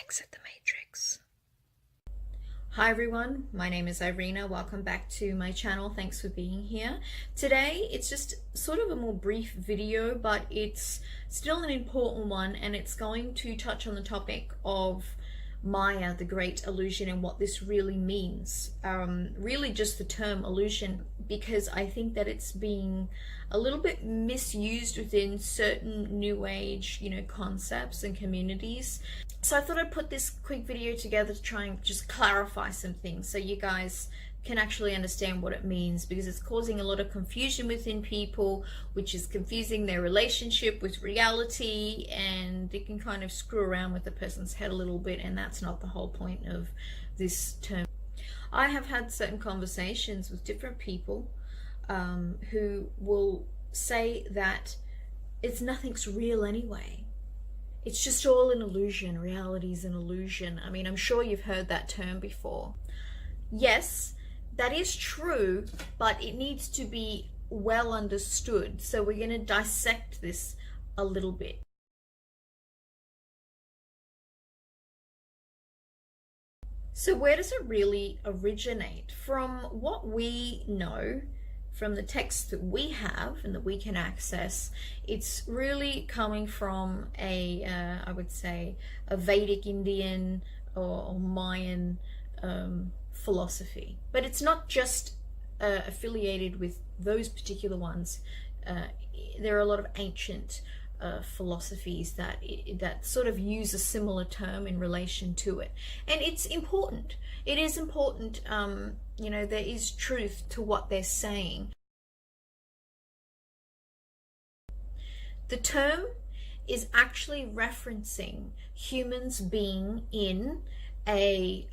Exit the matrix. Hi everyone, my name is Irina. Welcome back to my channel. Thanks for being here. Today it's just sort of a more brief video, but it's still an important one, and it's going to touch on the topic of Maya, the great illusion, and what this really means. Really just the term illusion, because I think that it's being a little bit misused within certain new age, concepts and communities. So I thought I'd put this quick video together to try and just clarify some things so you guys can actually understand what it means, because it's causing a lot of confusion within people, which is confusing their relationship with reality, and it can kind of screw around with the person's head a little bit, and that's not the whole point of this term. I have had certain conversations with different people who will say that nothing's real anyway. It's just all an illusion. Reality is an illusion. I mean, I'm sure you've heard that term before. Yes, that is true, but it needs to be well understood. So we're going to dissect this a little bit. So where does it really originate? From what we know, from the texts that we have and that we can access, it's really coming from I would say, a Vedic Indian or Mayan philosophy. But it's not just affiliated with those particular ones. There are a lot of ancient philosophies that sort of use a similar term in relation to it, and it's important. It is important. There is truth to what they're saying. The term is actually referencing humans being in a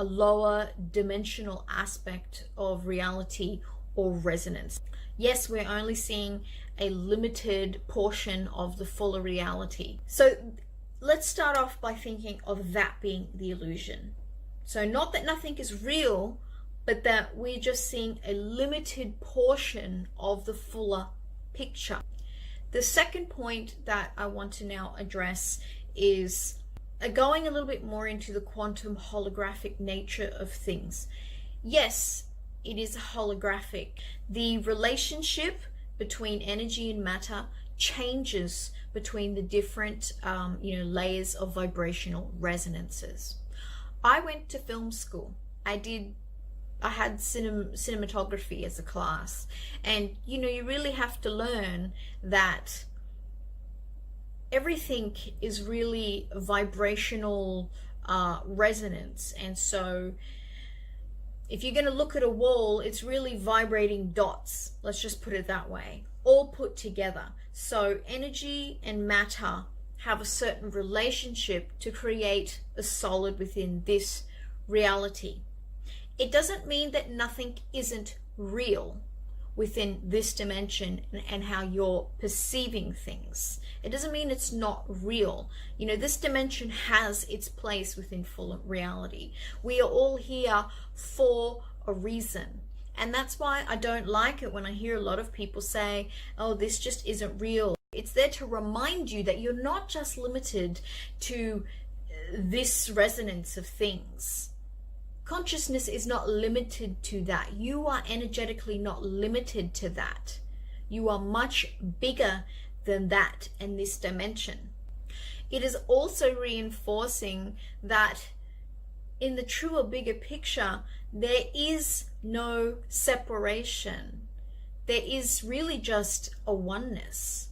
lower dimensional aspect of reality or resonance. Yes, we're only seeing a limited portion of the fuller reality. So let's start off by thinking of that being the illusion. So not that nothing is real, but that we're just seeing a limited portion of the fuller picture. The second point that I want to now address is going a little bit more into the quantum holographic nature of things. Yes, it is holographic. The relationship between energy and matter changes between the different layers of vibrational resonances. I went to film school. I had cinematography as a class, and you really have to learn that everything is really vibrational resonance. And so if you're going to look at a wall, it's really vibrating dots, let's just put it that way, all put together. So energy and matter have a certain relationship to create a solid within this reality. It doesn't mean that nothing isn't real within this dimension and how you're perceiving things. It doesn't mean it's not real. This dimension has its place within full reality. We are all here for a reason. And that's why I don't like it when I hear a lot of people say, oh, this just isn't real. It's there to remind you that you're not just limited to this resonance of things. Consciousness is not limited to that. You are energetically not limited to that. You are much bigger than that in this dimension. It is also reinforcing that in the truer, bigger picture, there is no separation. There is really just a oneness.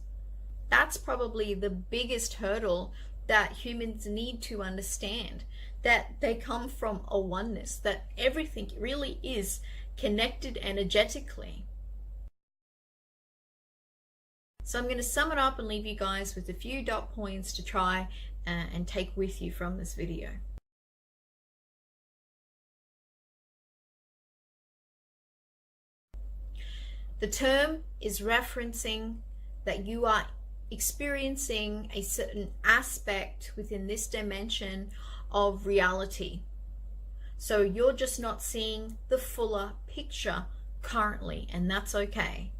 That's probably the biggest hurdle that humans need to understand, that they come from a oneness, that everything really is connected energetically. So I'm going to sum it up and leave you guys with a few dot points to try and take with you from this video. The term is referencing that you are experiencing a certain aspect within this dimension of reality. So you're just not seeing the fuller picture currently, and that's okay.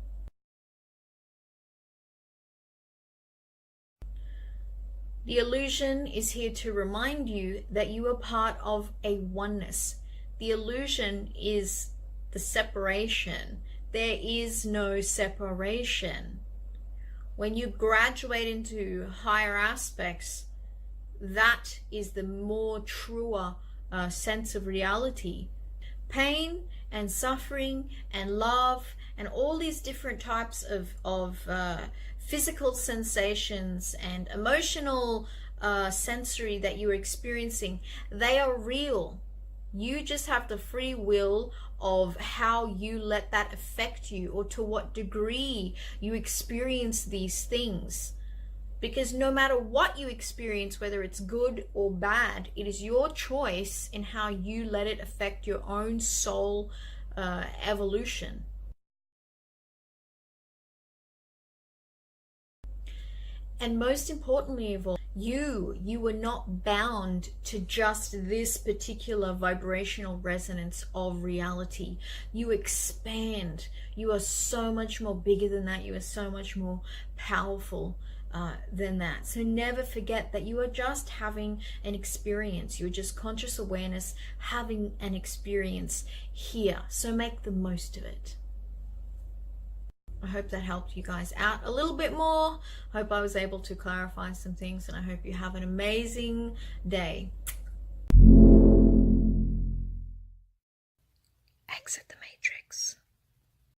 The illusion is here to remind you that you are part of a oneness. The illusion is the separation. There is no separation. When you graduate into higher aspects, that is the more truer sense of reality. Pain and suffering and love and all these different types of physical sensations and emotional sensory that you're experiencing, they are real. You just have the free will of how you let that affect you, or to what degree you experience these things. Because no matter what you experience, whether it's good or bad, it is your choice in how you let it affect your own soul evolution. And most importantly of all, you were not bound to just this particular vibrational resonance of reality. You expand. You are so much more bigger than that. You are so much more powerful than that. So never forget that you are just having an experience. You're just conscious awareness having an experience here. So make the most of it. I hope that helped you guys out a little bit more. I hope I was able to clarify some things, and I hope you have an amazing day.